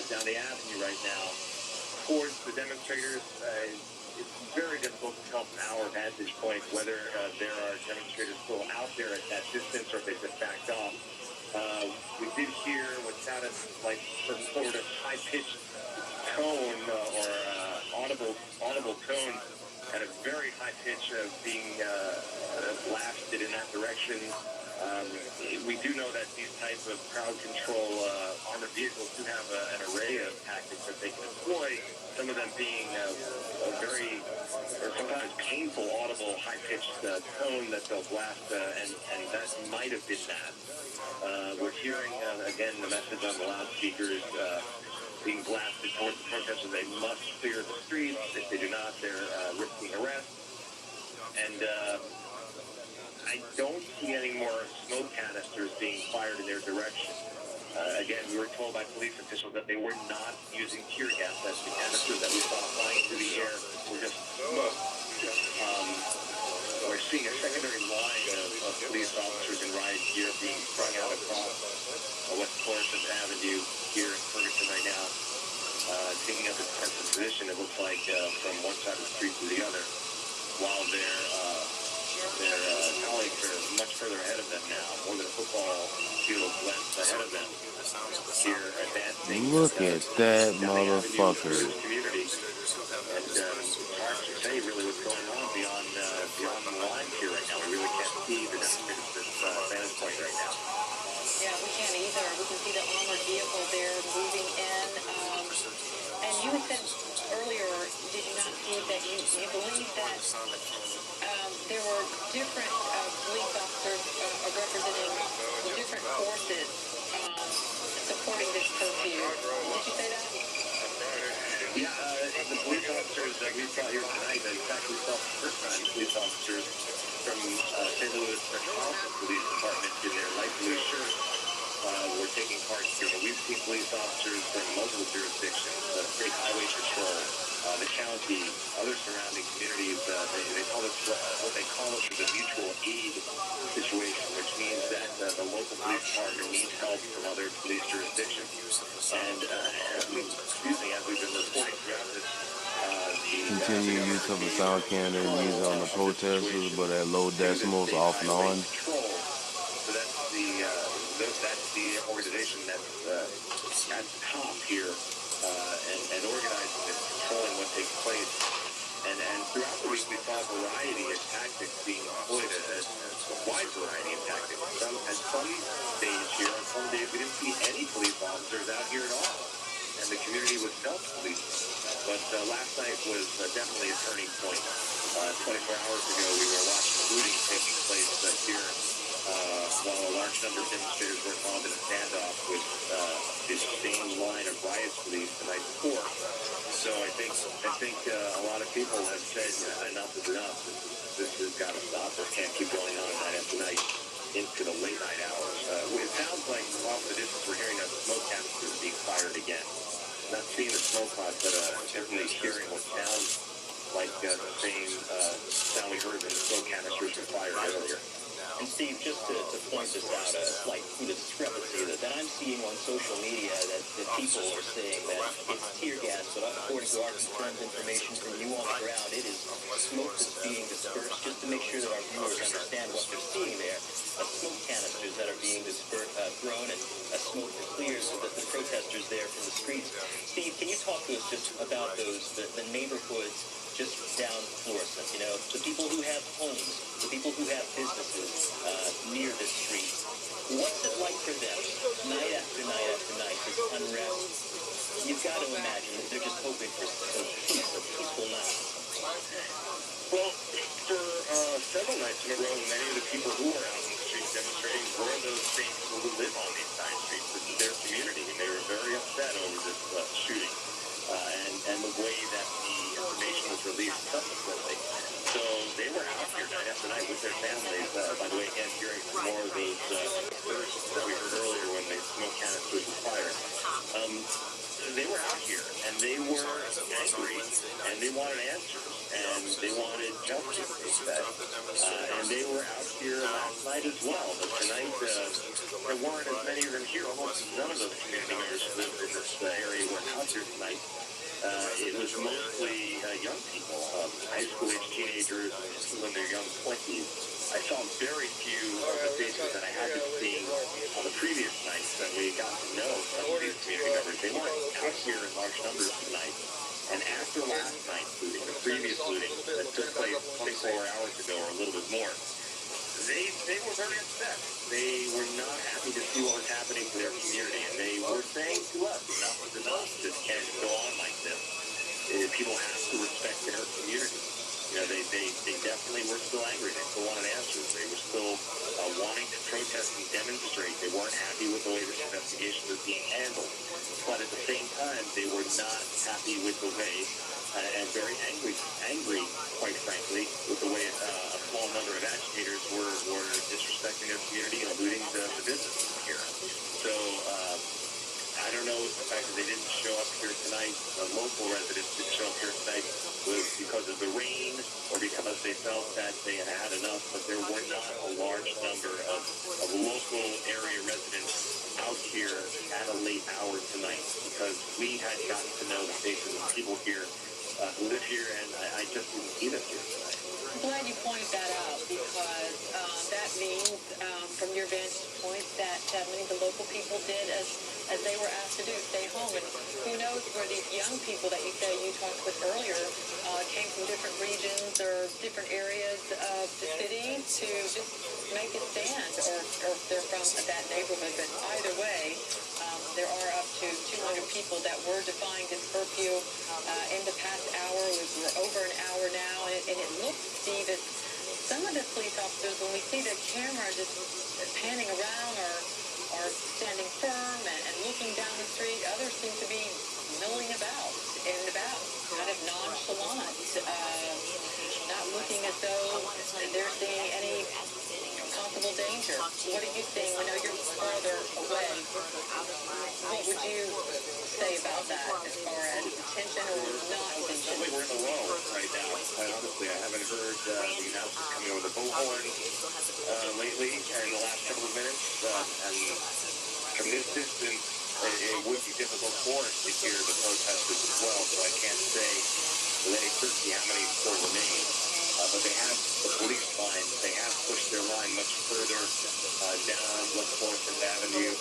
down the avenue right now towards the demonstrators. It's very difficult to tell from our vantage point whether there are demonstrators still out there at that distance or if they just backed off. We did hear what sounded like some sort of high-pitched tone or audible tone at a very high pitch of being blasted in that direction. We do know that these types of crowd control armored vehicles do have an array of tactics that they can employ, some of them being a very, or sometimes painful, audible, high-pitched tone that they'll blast, and that might have been that. We're hearing, again, the message on the loudspeakers being blasted towards the protesters. They must clear the streets. If they do not, they're risking arrest. And I don't see any more smoke canisters being fired in their direction. Again, we were told by police officials that they were not using tear gas. That the canisters that we saw flying through the air were just smoke. We're seeing a secondary line of police officers in riot gear being sprung out across West Florissant Avenue here in Ferguson right now, taking up a defensive position, it looks like, from one side of the street to the other, while their colleagues are much further ahead of them now, more than a football field length ahead of them. Here advancing. Look at that motherfucker. Community. And it's hard to say really what's going on beyond the lines here right now. We really can't see the demonstrators at this vantage point right now. Yeah, we can't either. We can see the armored vehicle there moving in. And you had said earlier, did you not see that you believe that there were different police officers representing different forces supporting this curfew? Did you say that? Yeah, the police officers that we saw here tonight, in fact, we saw the first time police officers from St. Louis Metropolitan Police Department in their light blue shirts were taking part here. But we've seen police officers from multiple jurisdictions, the State Highway Patrol, the county, other surrounding communities. They call this what they call it the mutual aid situation, which means that the local police department needs help from other police jurisdictions. And as we've been reporting throughout this, Continue use of the sound cannon used on the protesters, but at low decimals, off and on. So that's the organization that's at the top here and organizing this, controlling what takes place. And throughout the week, we saw a variety of tactics being employed, a wide variety of tactics. At some stage here, on some days, we didn't see any police officers out here at all, and the community was self-policing. But last night was definitely a turning point. 24 hours ago, we were watching looting taking place here, while a large number of demonstrators were involved in a standoff with this same line of riot police the night before. So I think a lot of people have said enough is enough. This has got to stop. This can't keep going on night after night into the late night hours. It sounds like off the distance we're hearing that smoke canisters being fired again. Not seeing the smoke clouds, but definitely hearing what sounds like the same sound we heard when the smoke canisters were fired earlier. And Steve, just to point this out, a slight discrepancy that I'm seeing on social media that people are saying that it's tear gas, but according to our confirmed information from you on the ground, it is smoke that's being dispersed. Just to make sure that our viewers understand what they're seeing there, smoke canisters that are being thrown and smoke that clears the protesters there from the streets. Steve, can you talk to us just about those, the neighborhoods just down Florissant, the people who have homes, the people who have businesses near this street? What's it like for them, night after night after night, this unrest? You've got to imagine that they're just hoping for some peace, a peaceful night. Well, for several nights in a row, many of the people who are out in the streets demonstrating were those same people who live on these side streets. This is their community, and they were very upset over this shooting and the way that the information was released subsequently. So they were out here night after night with their families. By the way, again, hearing more of those bursts that we heard earlier when the smoke canisters were fired. They were out here, and they were angry, and they wanted answers, and they wanted justice, they said. And they were out here last night as well. But tonight, there weren't as many of them here. Almost none of those community members lived in this area where out there tonight, it was mostly young people, high school-age teenagers, people in their young 20s. I saw very few of the faces that I had been seeing on the previous nights that we got to know some of these community members. They weren't out here in large numbers tonight. And after last night's looting, the previous looting that took place 24 hours ago or a little bit more, they were very upset. They were not happy to see what was happening to their community, and they were saying to us, enough is enough. This can't go on like this. People have to respect their community. You know, they definitely were still angry. They still wanted answers. They were still wanting to protest and demonstrate. They weren't happy with the way this investigation was being handled. But at the same time, they were not happy with the way, and very angry, quite frankly, with the way a small number of agitators were disrespecting their community and looting the businesses here. So, I don't know if the fact that they didn't show up here tonight, the local residents didn't show up here tonight, was because of the rain or because they felt that they had had enough, but there were not a large number of local area residents out here at a late hour tonight because we had gotten to know the faces of people here who live here, and I just didn't see them here tonight. I'm glad you pointed that out because that means, from your vantage point, that many of the local people did as they were asked to do, stay home. And who knows where these young people that you say you talked with earlier came from different regions or different areas of the city to just make a stand, or if they're from that neighborhood. But either way, there are up to 200 people that were defying this curfew in the past hour. We're over an hour now, and it looks, Steve, as some of the police officers, when we see the camera just panning around or standing firm and looking down the street, others seem to be milling about and about, kind of nonchalant, not looking as though they're seeing any possible danger. What are you seeing? I know you're farther away. What would you say about that as far as attention or not attention? Certainly we're in the lull right now. Quite honestly, I haven't heard the announcements coming over the bullhorn lately in the last couple of minutes. And from this distance, it would be difficult for us to hear the protesters as well, so I can't say with any certainty how many still remain. But they have the police line. They have pushed their line much further down West Florissant Avenue